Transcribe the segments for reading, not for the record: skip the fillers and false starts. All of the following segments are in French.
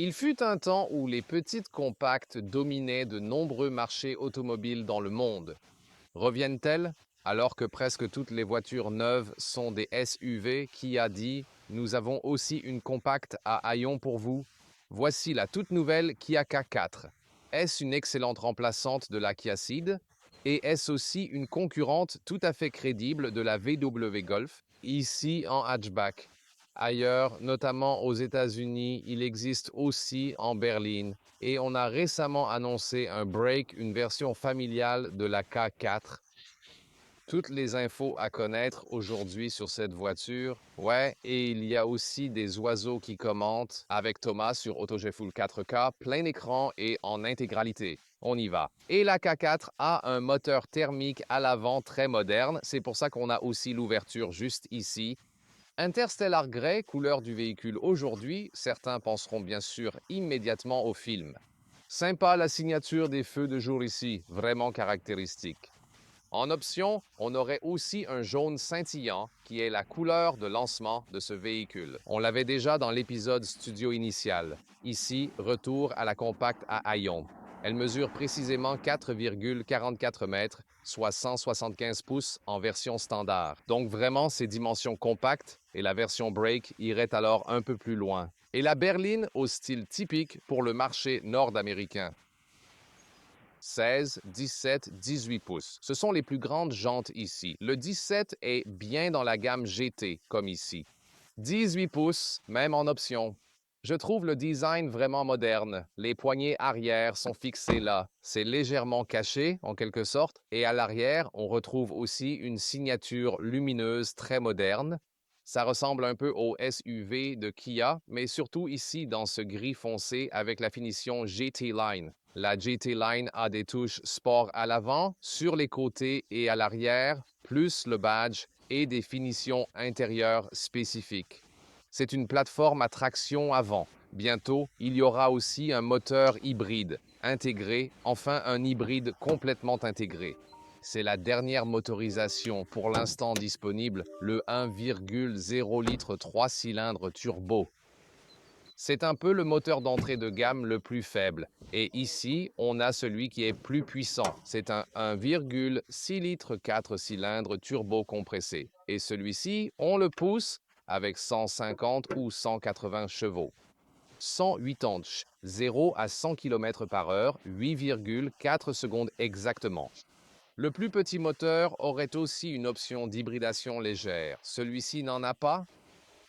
Il fut un temps où les petites compacts dominaient de nombreux marchés automobiles dans le monde. Reviennent-elles? Alors que presque toutes les voitures neuves sont des SUV, qui a dit: Nous avons aussi une compacte à haillons pour vous. Voici la toute nouvelle Kia K4. Est-ce une excellente remplaçante de la Kia Ceed? Et est-ce aussi une concurrente tout à fait crédible de la VW Golf, ici en hatchback? Ailleurs, notamment aux États-Unis, il existe aussi en berline. Et on a récemment annoncé un break, une version familiale de la K4. Toutes les infos à connaître aujourd'hui sur cette voiture. Ouais, et il y a aussi des oiseaux qui commentent avec Thomas sur AutoG Full 4K, plein écran et en intégralité. On y va. Et la K4 a un moteur thermique à l'avant très moderne. C'est pour ça qu'on a aussi l'ouverture juste ici. Interstellar Grey, couleur du véhicule aujourd'hui, certains penseront bien sûr immédiatement au film. Sympa la signature des feux de jour ici, vraiment caractéristique. En option, on aurait aussi un jaune scintillant qui est la couleur de lancement de ce véhicule. On l'avait déjà dans l'épisode studio initial. Ici, retour à la compacte à haillons. Elle mesure précisément 4,44 mètres, soit 175 pouces en version standard. Donc vraiment, ces dimensions compactes et la version Break iraient alors un peu plus loin. Et la berline au style typique pour le marché nord-américain. 16, 17, 18 pouces. Ce sont les plus grandes jantes ici. Le 17 est bien dans la gamme GT, comme ici. 18 pouces, même en option. Je trouve le design vraiment moderne. Les poignées arrière sont fixées là. C'est légèrement caché, en quelque sorte. Et à l'arrière, on retrouve aussi une signature lumineuse très moderne. Ça ressemble un peu au SUV de Kia, mais surtout ici dans ce gris foncé avec la finition GT Line. La GT Line a des touches sport à l'avant, sur les côtés et à l'arrière, plus le badge et des finitions intérieures spécifiques. C'est une plateforme à traction avant. Bientôt, il y aura aussi un moteur hybride intégré, enfin un hybride complètement intégré. C'est la dernière motorisation pour l'instant disponible, le 1,0 litre 3 cylindres turbo. C'est un peu le moteur d'entrée de gamme le plus faible. Et ici, on a celui qui est plus puissant. C'est un 1,6 litres 4 cylindres turbo compressé. Et celui-ci, on le pousse avec 150 ou 180 chevaux. 180, 0 à 100 km par heure, 8,4 secondes exactement. Le plus petit moteur aurait aussi une option d'hybridation légère. Celui-ci n'en a pas.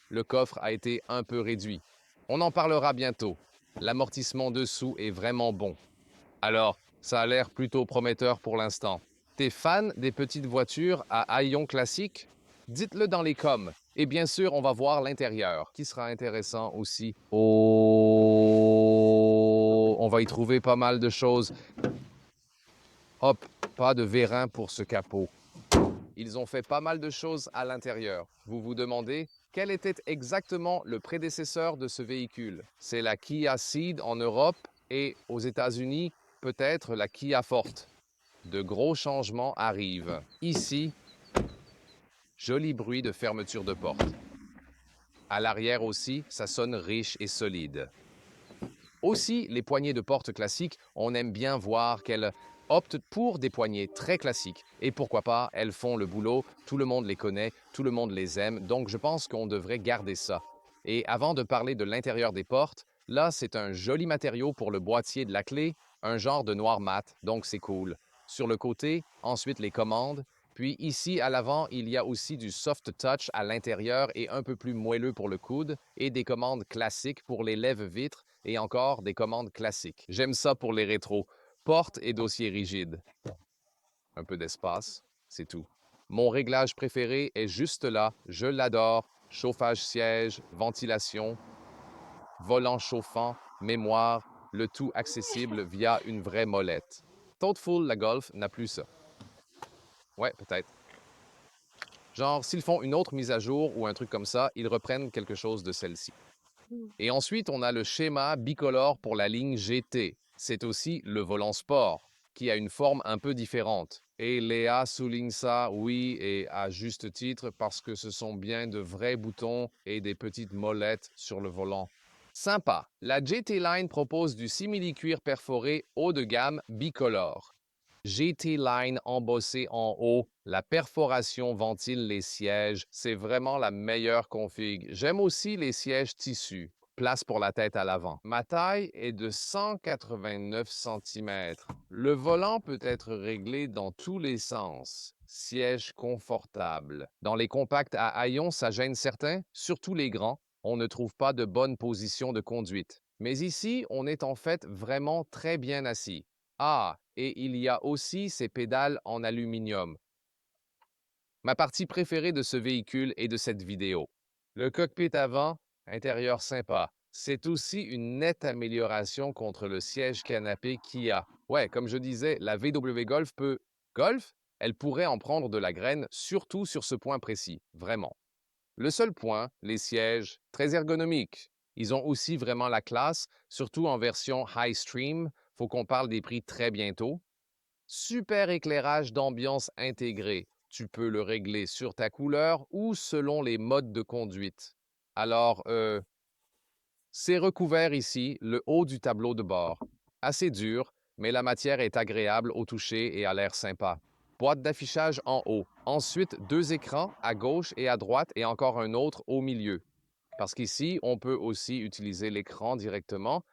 Le coffre a été un peu réduit. On en parlera bientôt. L'amortissement dessous est vraiment bon. Alors, ça a l'air plutôt prometteur pour l'instant. T'es fan des petites voitures à haillons classiques? Dites-le dans les coms. Et bien sûr, on va voir l'intérieur, qui sera intéressant aussi. Oh, on va y trouver pas mal de choses. Hop, pas de vérin pour ce capot. Ils ont fait pas mal de choses à l'intérieur. Vous vous demandez quel était exactement le prédécesseur de ce véhicule? C'est la Kia Ceed en Europe et aux États-Unis, peut-être la Kia Forte. De gros changements arrivent. Ici, joli bruit de fermeture de porte. À l'arrière aussi, ça sonne riche et solide. Aussi, les poignées de porte classiques, on aime bien voir qu'elles optent pour des poignées très classiques. Et pourquoi pas, elles font le boulot, tout le monde les connaît, tout le monde les aime, donc je pense qu'on devrait garder ça. Et avant de parler de l'intérieur des portes, là, c'est un joli matériau pour le boîtier de la clé, un genre de noir mat, donc c'est cool. Sur le côté, ensuite les commandes, puis ici à l'avant, il y a aussi du soft touch à l'intérieur et un peu plus moelleux pour le coude, et des commandes classiques pour les lève-vitres et encore des commandes classiques. J'aime ça pour les rétros. Porte et dossier rigide. Un peu d'espace, c'est tout. Mon réglage préféré est juste là, je l'adore. Chauffage siège, ventilation, volant chauffant, mémoire, le tout accessible via une vraie molette. Thoughtful, la Golf, n'a plus ça. Ouais, peut-être. Genre, s'ils font une autre mise à jour ou un truc comme ça, ils reprennent quelque chose de celle-ci. Et ensuite, on a le schéma bicolore pour la ligne GT. C'est aussi le volant sport, qui a une forme un peu différente. Et Léa souligne ça, oui, et à juste titre, parce que ce sont bien de vrais boutons et des petites molettes sur le volant. Sympa. La GT Line propose du simili-cuir perforé haut de gamme bicolore. GT Line embossé en haut, la perforation ventile les sièges, c'est vraiment la meilleure config. J'aime aussi les sièges tissus, place pour la tête à l'avant. Ma taille est de 189 cm. Le volant peut être réglé dans tous les sens. Siège confortable. Dans les compacts à haillons, ça gêne certains, surtout les grands. On ne trouve pas de bonne position de conduite. Mais ici, on est en fait vraiment très bien assis. Ah, et il y a aussi ces pédales en aluminium. Ma partie préférée de ce véhicule et de cette vidéo. Le cockpit avant, intérieur sympa. C'est aussi une nette amélioration contre le siège canapé Kia. Ouais, comme je disais, la VW Golf peut... Golf? Elle pourrait en prendre de la graine, surtout sur ce point précis, vraiment. Le seul point, les sièges, très ergonomiques. Ils ont aussi vraiment la classe, surtout en version High Stream. Faut qu'on parle des prix très bientôt. Super éclairage d'ambiance intégré. Tu peux le régler sur ta couleur ou selon les modes de conduite. Alors, c'est recouvert ici, le haut du tableau de bord. Assez dur, mais la matière est agréable au toucher et a l'air sympa. Boîte d'affichage en haut. Ensuite, deux écrans à gauche et à droite et encore un autre au milieu. Parce qu'ici, on peut aussi utiliser l'écran directement,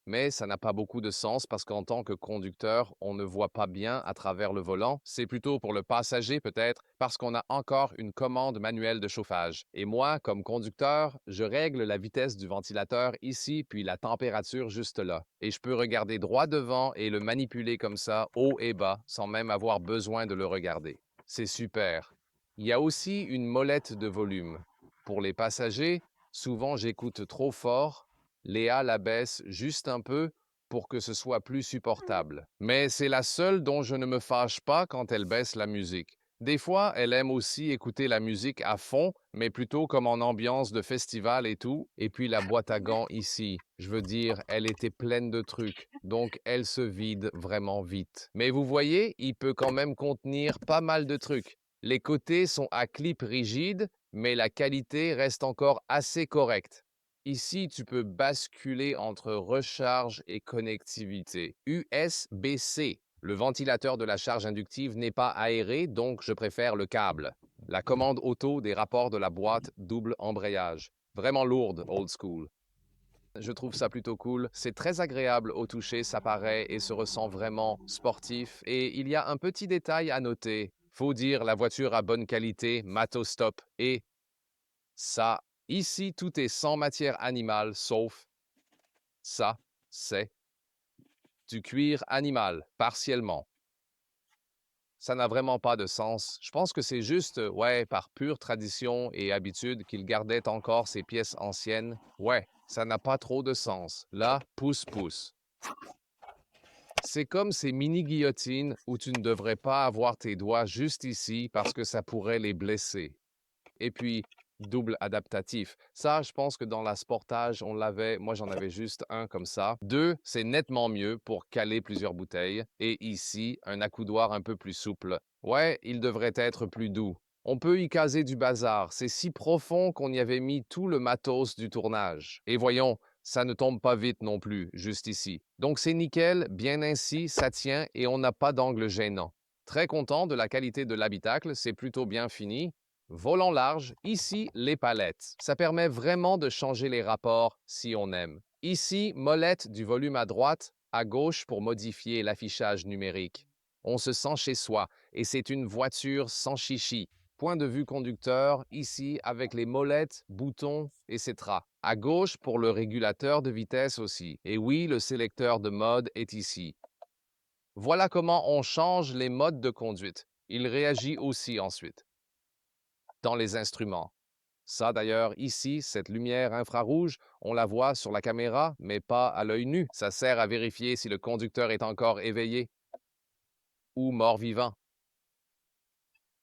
mais ça n'a pas beaucoup de sens parce qu'en tant que conducteur, on ne voit pas bien à travers le volant. C'est plutôt pour le passager peut-être parce qu'on a encore une commande manuelle de chauffage. Et moi, comme conducteur, je règle la vitesse du ventilateur ici puis la température juste là. Et je peux regarder droit devant et le manipuler comme ça, haut et bas, sans même avoir besoin de le regarder. C'est super. Il y a aussi une molette de volume. Pour les passagers, souvent j'écoute trop fort. Léa la baisse juste un peu pour que ce soit plus supportable. Mais c'est la seule dont je ne me fâche pas quand elle baisse la musique. Des fois, elle aime aussi écouter la musique à fond, mais plutôt comme en ambiance de festival et tout. Et puis la boîte à gants ici, je veux dire, elle était pleine de trucs, donc elle se vide vraiment vite. Mais vous voyez, il peut quand même contenir pas mal de trucs. Les côtés sont à clip rigide, mais la qualité reste encore assez correcte. Ici, tu peux basculer entre recharge et connectivité. USB-C. Le ventilateur de la charge inductive n'est pas aéré, donc je préfère le câble. La commande auto des rapports de la boîte double embrayage. Vraiment lourde, old school. Je trouve ça plutôt cool. C'est très agréable au toucher, ça paraît et se ressent vraiment sportif. Et il y a un petit détail à noter. Faut dire, la voiture a bonne qualité, matos stop et ça, ici, tout est sans matière animale, sauf ça, c'est du cuir animal, partiellement. Ça n'a vraiment pas de sens. Je pense que c'est juste, ouais, par pure tradition et habitude qu'ils gardaient encore ces pièces anciennes. Ouais, ça n'a pas trop de sens. Là, pouce-pouce. C'est comme ces mini-guillotines où tu ne devrais pas avoir tes doigts juste ici parce que ça pourrait les blesser. Et puis, double adaptatif. Ça, je pense que dans la Sportage, on l'avait. Moi, j'en avais juste un comme ça. Deux, c'est nettement mieux pour caler plusieurs bouteilles. Et ici, un accoudoir un peu plus souple. Ouais, il devrait être plus doux. On peut y caser du bazar. C'est si profond qu'on y avait mis tout le matos du tournage. Et voyons, ça ne tombe pas vite non plus, juste ici. Donc c'est nickel, bien ainsi, ça tient et on n'a pas d'angle gênant. Très content de la qualité de l'habitacle, c'est plutôt bien fini. Volant large, ici les palettes. Ça permet vraiment de changer les rapports si on aime. Ici, molette du volume à droite, à gauche pour modifier l'affichage numérique. On se sent chez soi et c'est une voiture sans chichi. Point de vue conducteur, ici avec les molettes, boutons, etc. À gauche pour le régulateur de vitesse aussi. Et oui, le sélecteur de mode est ici. Voilà comment on change les modes de conduite. Il réagit aussi ensuite dans les instruments. Ça d'ailleurs, ici, cette lumière infrarouge, on la voit sur la caméra, mais pas à l'œil nu. Ça sert à vérifier si le conducteur est encore éveillé ou mort-vivant.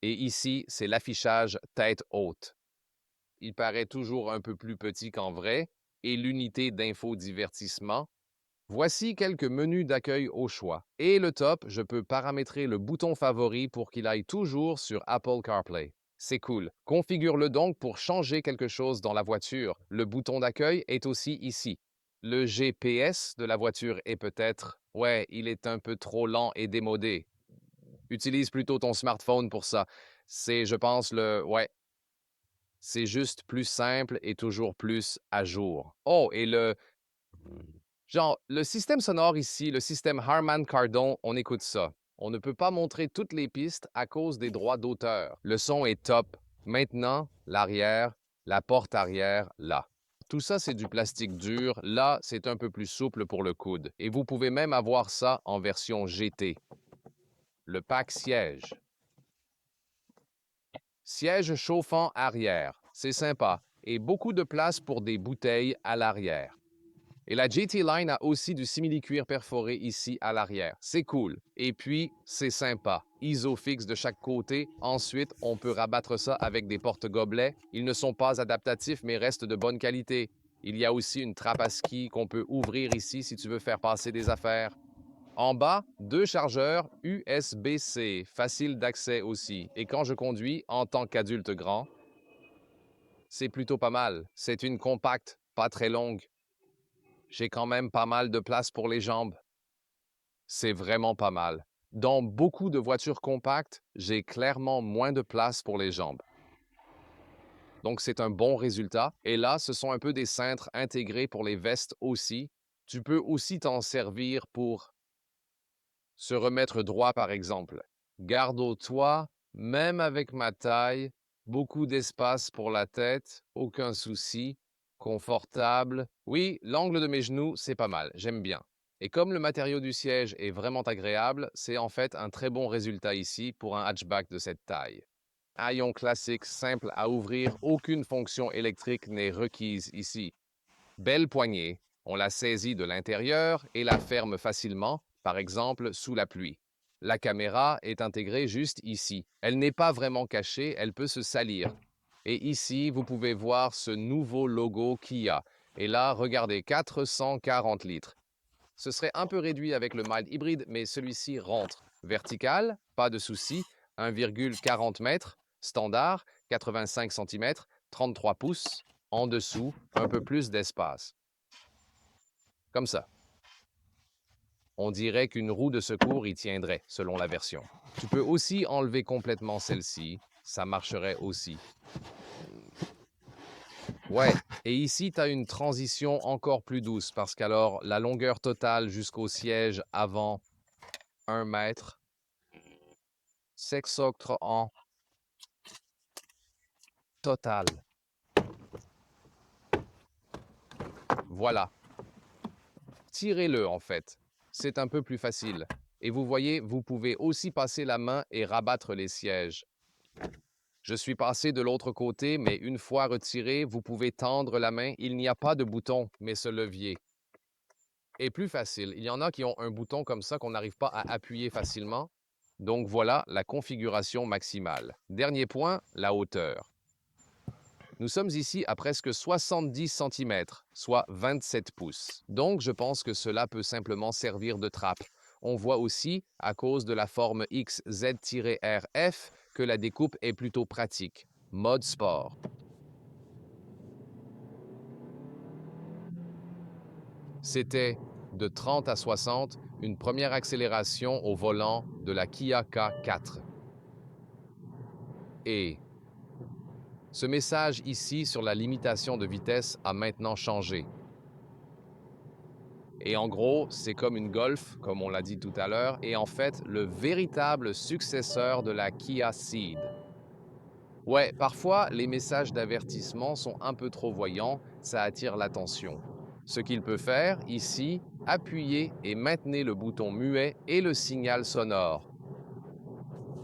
Et ici, c'est l'affichage tête haute. Il paraît toujours un peu plus petit qu'en vrai, et l'unité d'infodivertissement. Voici quelques menus d'accueil au choix. Et le top, je peux paramétrer le bouton favori pour qu'il aille toujours sur Apple CarPlay. C'est cool. Configure-le donc pour changer quelque chose dans la voiture. Le bouton d'accueil est aussi ici. Le GPS de la voiture est peut-être... Ouais, il est un peu trop lent et démodé. Utilise plutôt ton smartphone pour ça. C'est, je pense, Ouais, c'est juste plus simple et toujours plus à jour. Oh, et le système sonore ici, le système Harman Kardon, on écoute ça. On ne peut pas montrer toutes les pistes à cause des droits d'auteur. Le son est top. Maintenant, l'arrière, la porte arrière, là. Tout ça, c'est du plastique dur. Là, c'est un peu plus souple pour le coude. Et vous pouvez même avoir ça en version GT. Le pack siège. Siège chauffant arrière. C'est sympa. Et beaucoup de place pour des bouteilles à l'arrière. Et la GT Line a aussi du simili-cuir perforé ici à l'arrière. C'est cool. Et puis, c'est sympa. ISO fixe de chaque côté. Ensuite, on peut rabattre ça avec des porte-gobelets. Ils ne sont pas adaptatifs, mais restent de bonne qualité. Il y a aussi une trappe à ski qu'on peut ouvrir ici si tu veux faire passer des affaires. En bas, 2 chargeurs USB-C, facile d'accès aussi. Et quand je conduis, en tant qu'adulte grand, c'est plutôt pas mal. C'est une compacte, pas très longue. J'ai quand même pas mal de place pour les jambes. C'est vraiment pas mal. Dans beaucoup de voitures compactes, j'ai clairement moins de place pour les jambes. Donc c'est un bon résultat. Et là, ce sont un peu des cintres intégrés pour les vestes aussi. Tu peux aussi t'en servir pour se remettre droit, par exemple. Garde au toit, même avec ma taille, beaucoup d'espace pour la tête, aucun souci, confortable. Oui, l'angle de mes genoux, c'est pas mal, j'aime bien. Et comme le matériau du siège est vraiment agréable, c'est en fait un très bon résultat ici pour un hatchback de cette taille. Haillon classique, simple à ouvrir, aucune fonction électrique n'est requise ici. Belle poignée, on la saisit de l'intérieur et la ferme facilement, par exemple sous la pluie. La caméra est intégrée juste ici. Elle n'est pas vraiment cachée, elle peut se salir. Et ici, vous pouvez voir ce nouveau logo Kia. Et là, regardez, 440 litres. Ce serait un peu réduit avec le mild hybride, mais celui-ci rentre. Vertical, pas de souci, 1,40 m. Standard, 85 cm, 33 pouces. En dessous, un peu plus d'espace. Comme ça. On dirait qu'une roue de secours y tiendrait, selon la version. Tu peux aussi enlever complètement celle-ci. Ça marcherait aussi. Ouais, et ici, tu as une transition encore plus douce, parce qu'alors, la longueur totale jusqu'au siège avant 1 mètre, s'exocre en total. Voilà. Tirez-le, en fait. C'est un peu plus facile. Et vous voyez, vous pouvez aussi passer la main et rabattre les sièges. Je suis passé de l'autre côté, mais une fois retiré, vous pouvez tendre la main. Il n'y a pas de bouton, mais ce levier est plus facile. Il y en a qui ont un bouton comme ça qu'on n'arrive pas à appuyer facilement. Donc voilà la configuration maximale. Dernier point, la hauteur. Nous sommes ici à presque 70 cm, soit 27 pouces. Donc je pense que cela peut simplement servir de trappe. On voit aussi, à cause de la forme XZ-RF, que la découpe est plutôt pratique. Mode sport. C'était de 30 à 60, une première accélération au volant de la Kia K4. Et ce message ici sur la limitation de vitesse a maintenant changé. Et en gros, c'est comme une Golf, comme on l'a dit tout à l'heure, et en fait, le véritable successeur de la Kia Ceed. Ouais, parfois, les messages d'avertissement sont un peu trop voyants, ça attire l'attention. Ce qu'il peut faire, ici, appuyez et maintenez le bouton muet et le signal sonore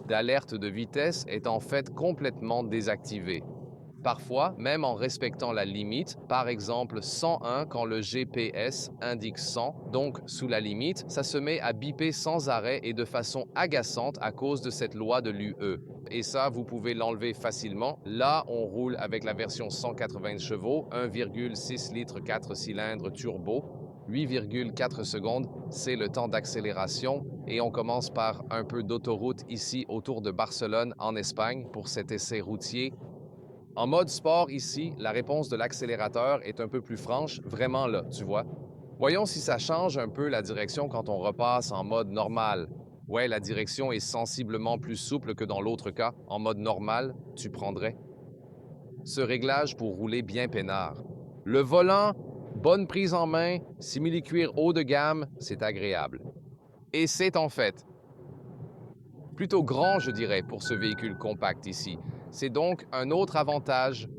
d'alerte de vitesse est en fait complètement désactivé. Parfois, même en respectant la limite, par exemple 101 quand le GPS indique 100, donc sous la limite, ça se met à biper sans arrêt et de façon agaçante à cause de cette loi de l'UE. Et ça, vous pouvez l'enlever facilement. Là, on roule avec la version 180 chevaux, 1,6 litres 4 cylindres turbo. 8,4 secondes, c'est le temps d'accélération et on commence par un peu d'autoroute ici autour de Barcelone en Espagne pour cet essai routier. En mode sport ici, la réponse de l'accélérateur est un peu plus franche, vraiment là, tu vois. Voyons si ça change un peu la direction quand on repasse en mode normal. Ouais, la direction est sensiblement plus souple que dans l'autre cas. En mode normal, tu prendrais ce réglage pour rouler bien peinard. Le volant, bonne prise en main, simili-cuir haut de gamme, c'est agréable. Et c'est en fait plutôt grand, je dirais, pour ce véhicule compact ici. C'est donc un autre avantage.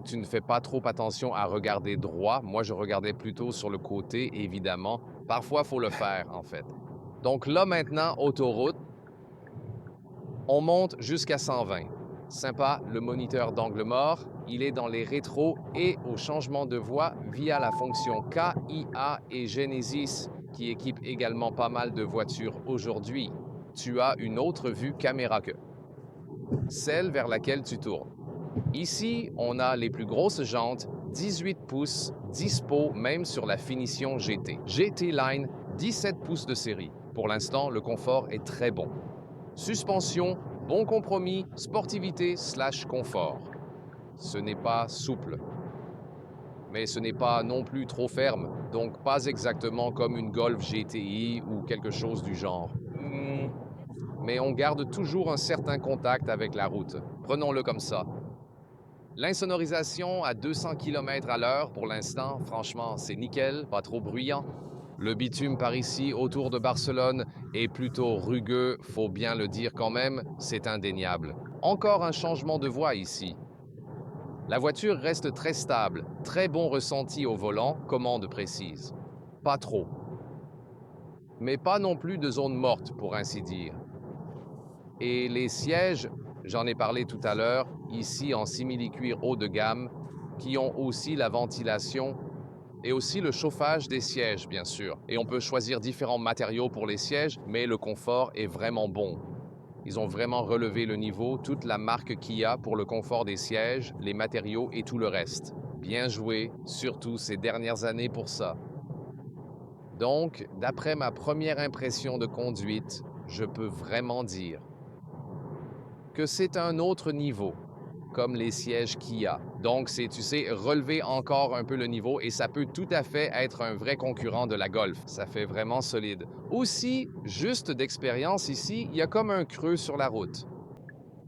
Tu ne fais pas trop attention à regarder droit. Moi, je regardais plutôt sur le côté, évidemment. Parfois, il faut le faire, en fait. Donc là, maintenant, autoroute, on monte jusqu'à 120. Sympa, le moniteur d'angle mort, il est dans les rétros et au changement de voie via la fonction KIA et Genesis, qui équipe également pas mal de voitures aujourd'hui. Tu as une autre vue caméra que celle vers laquelle tu tournes. Ici, on a les plus grosses jantes, 18 pouces, dispo même sur la finition GT. GT Line, 17 pouces de série. Pour l'instant, le confort est très bon. Suspension, bon compromis, sportivité/confort. Ce n'est pas souple, mais ce n'est pas non plus trop ferme, donc pas exactement comme une Golf GTI ou quelque chose du genre. Mais on garde toujours un certain contact avec la route. Prenons-le comme ça. L'insonorisation à 200 km à l'heure pour l'instant, franchement, c'est nickel, pas trop bruyant. Le bitume par ici, autour de Barcelone, est plutôt rugueux, faut bien le dire quand même, c'est indéniable. Encore un changement de voie ici. La voiture reste très stable, très bon ressenti au volant, commande précise. Pas trop. Mais pas non plus de zone morte, pour ainsi dire. Et les sièges, j'en ai parlé tout à l'heure, ici en simili-cuir haut de gamme, qui ont aussi la ventilation et aussi le chauffage des sièges, bien sûr. Et on peut choisir différents matériaux pour les sièges, mais le confort est vraiment bon. Ils ont vraiment relevé le niveau, toute la marque Kia pour le confort des sièges, les matériaux et tout le reste. Bien joué, surtout ces dernières années pour ça. Donc, d'après ma première impression de conduite, je peux vraiment dire que c'est un autre niveau, comme les sièges Kia. Donc, c'est, tu sais, relever encore un peu le niveau et ça peut tout à fait être un vrai concurrent de la Golf. Ça fait vraiment solide. Aussi, juste d'expérience ici, il y a comme un creux sur la route.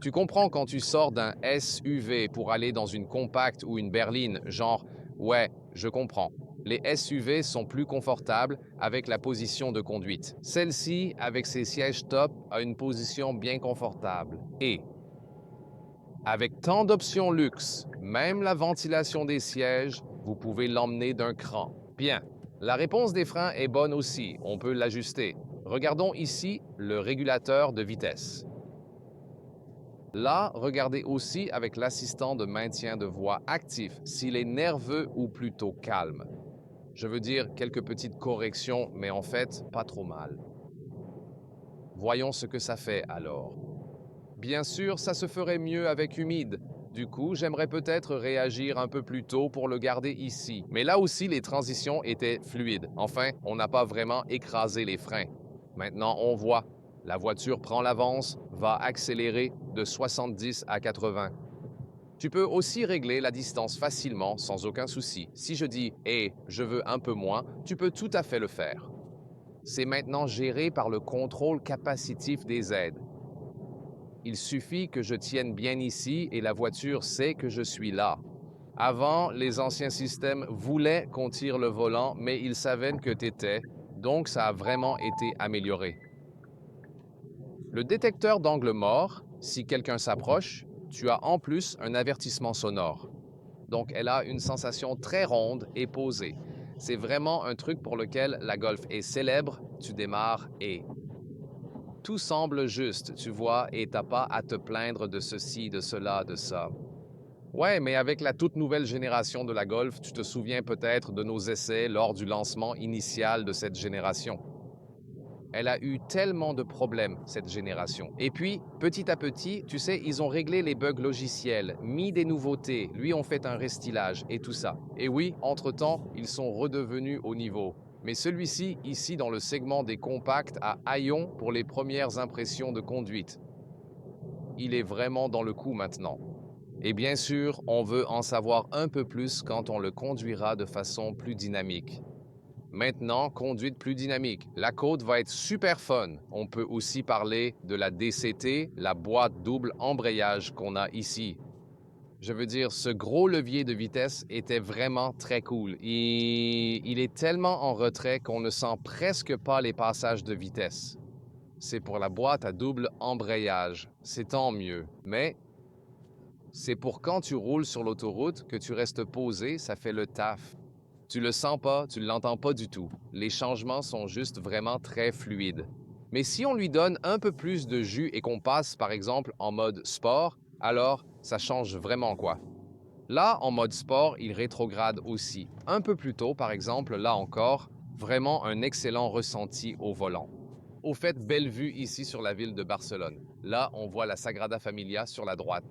Tu comprends quand tu sors d'un SUV pour aller dans une compacte ou une berline, genre, ouais, je comprends. Les SUV sont plus confortables avec la position de conduite. Celle-ci, avec ses sièges top, a une position bien confortable. Et, avec tant d'options luxe, même la ventilation des sièges, vous pouvez l'emmener d'un cran. Bien. La réponse des freins est bonne aussi, on peut l'ajuster. Regardons ici le régulateur de vitesse. Là, regardez aussi avec l'assistant de maintien de voie actif s'il est nerveux ou plutôt calme. Je veux dire quelques petites corrections, mais en fait, pas trop mal. Voyons ce que ça fait alors. Bien sûr, ça se ferait mieux avec humide. Du coup, j'aimerais peut-être réagir un peu plus tôt pour le garder ici. Mais là aussi, les transitions étaient fluides. Enfin, on n'a pas vraiment écrasé les freins. Maintenant, on voit. La voiture prend l'avance, va accélérer de 70 à 80. Tu peux aussi régler la distance facilement, sans aucun souci. Si je dis « Hey, je veux un peu moins », tu peux tout à fait le faire. C'est maintenant géré par le contrôle capacitif des aides. Il suffit que je tienne bien ici et la voiture sait que je suis là. Avant, les anciens systèmes voulaient qu'on tire le volant, mais ils savaient que t'étais, donc ça a vraiment été amélioré. Le détecteur d'angle mort, si quelqu'un s'approche, tu as en plus un avertissement sonore. Donc elle a une sensation très ronde et posée. C'est vraiment un truc pour lequel la Golf est célèbre, tu démarres et tout semble juste, tu vois, et t'as pas à te plaindre de ceci, de cela, de ça. Ouais, mais avec la toute nouvelle génération de la Golf, tu te souviens peut-être de nos essais lors du lancement initial de cette génération. Elle a eu tellement de problèmes, cette génération. Et puis, petit à petit, tu sais, ils ont réglé les bugs logiciels, mis des nouveautés, lui ont fait un restylage et tout ça. Et oui, entre-temps, ils sont redevenus au niveau. Mais celui-ci, ici dans le segment des compacts, a haillon pour les premières impressions de conduite. Il est vraiment dans le coup maintenant. Et bien sûr, on veut en savoir un peu plus quand on le conduira de façon plus dynamique. Maintenant, conduite plus dynamique. La côte va être super fun. On peut aussi parler de la DCT, la boîte double embrayage qu'on a ici. Je veux dire, ce gros levier de vitesse était vraiment très cool. Il est tellement en retrait qu'on ne sent presque pas les passages de vitesse. C'est pour la boîte à double embrayage. C'est tant mieux. Mais c'est pour quand tu roules sur l'autoroute que tu restes posé, ça fait le taf. Tu le sens pas, tu l'entends pas du tout. Les changements sont juste vraiment très fluides. Mais si on lui donne un peu plus de jus et qu'on passe par exemple en mode sport, alors ça change vraiment quoi. Là, en mode sport, il rétrograde aussi. Un peu plus tôt, par exemple, là encore, vraiment un excellent ressenti au volant. Au fait, belle vue ici sur la ville de Barcelone. Là, on voit la Sagrada Familia sur la droite.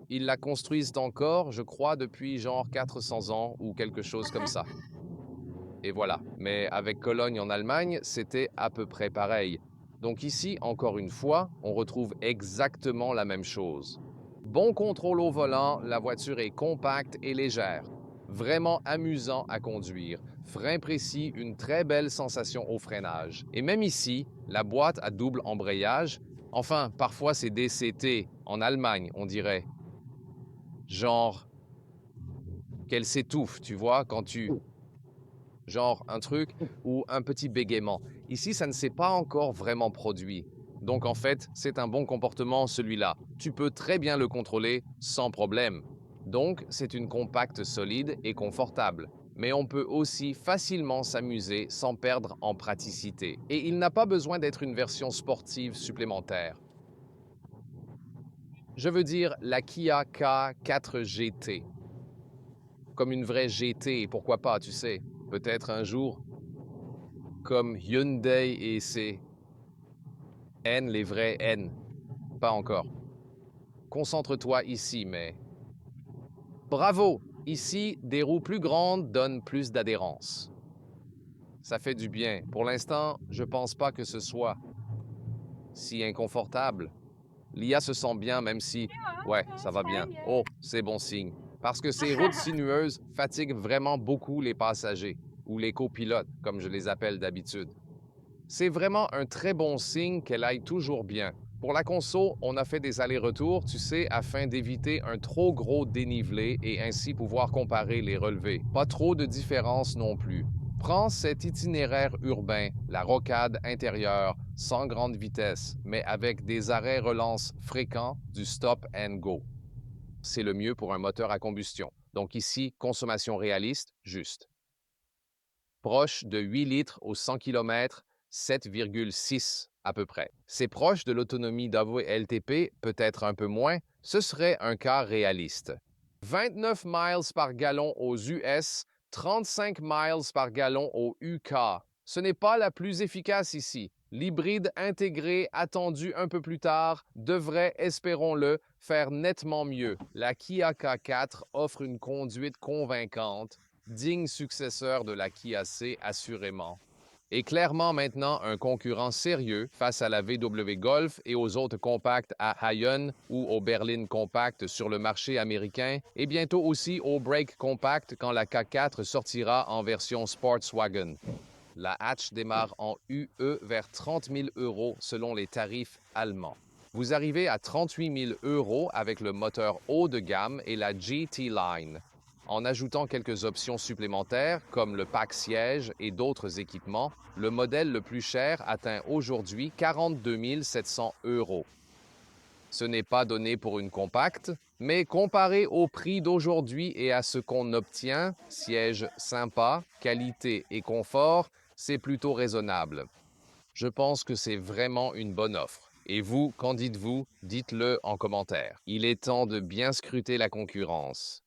Ils la construisent encore, je crois, depuis genre 400 ans ou quelque chose comme ça. Et voilà. Mais avec Cologne en Allemagne, c'était à peu près pareil. Donc ici, encore une fois, on retrouve exactement la même chose. Bon contrôle au volant, la voiture est compacte et légère. Vraiment amusant à conduire. Frein précis, une très belle sensation au freinage. Et même ici, la boîte à double embrayage, enfin, parfois c'est DCT, en Allemagne, on dirait. Genre, qu'elle s'étouffe, tu vois, quand tu genre un truc ou un petit bégaiement. Ici, ça ne s'est pas encore vraiment produit. Donc en fait, c'est un bon comportement celui-là. Tu peux très bien le contrôler sans problème. Donc c'est une compacte solide et confortable. Mais on peut aussi facilement s'amuser sans perdre en praticité. Et il n'a pas besoin d'être une version sportive supplémentaire. Je veux dire la Kia K4 GT. Comme une vraie GT, pourquoi pas, tu sais. Peut-être un jour, comme Hyundai et ses N, les vrais N. Pas encore. Concentre-toi ici, mais... Bravo! Ici, des roues plus grandes donnent plus d'adhérence. Ça fait du bien. Pour l'instant, je pense pas que ce soit si inconfortable. L'IA se sent bien même si... Ouais, ça va bien. Oh, c'est bon signe. Parce que ces routes sinueuses fatiguent vraiment beaucoup les passagers, ou les copilotes, comme je les appelle d'habitude. C'est vraiment un très bon signe qu'elle aille toujours bien. Pour la conso, on a fait des allers-retours, tu sais, afin d'éviter un trop gros dénivelé et ainsi pouvoir comparer les relevés. Pas trop de différence non plus. Prends cet itinéraire urbain, la rocade intérieure, sans grande vitesse, mais avec des arrêts-relances fréquents, du stop and go. C'est le mieux pour un moteur à combustion. Donc ici, consommation réaliste, juste. Proche de 8 litres au 100 km, 7,6 à peu près. C'est proche de l'autonomie WLTP, peut-être un peu moins, ce serait un cas réaliste. 29 miles par gallon aux US, 35 miles par gallon au UK. Ce n'est pas la plus efficace ici. L'hybride intégré attendu un peu plus tard devrait, espérons-le, faire nettement mieux. La Kia K4 offre une conduite convaincante, digne successeur de la Kia C assurément. Et clairement maintenant un concurrent sérieux face à la VW Golf et aux autres compacts à Hayon ou au Berlin Compact sur le marché américain et bientôt aussi au Break Compact quand la K4 sortira en version Sportswagen. La hatch démarre en UE vers 30 000 € selon les tarifs allemands. Vous arrivez à 38 000 € avec le moteur haut de gamme et la GT Line. En ajoutant quelques options supplémentaires, comme le pack siège et d'autres équipements, le modèle le plus cher atteint aujourd'hui 42 700 €. Ce n'est pas donné pour une compacte, mais comparé au prix d'aujourd'hui et à ce qu'on obtient, siège sympa, qualité et confort, c'est plutôt raisonnable. Je pense que c'est vraiment une bonne offre. Et vous, qu'en dites-vous? Dites-le en commentaire. Il est temps de bien scruter la concurrence.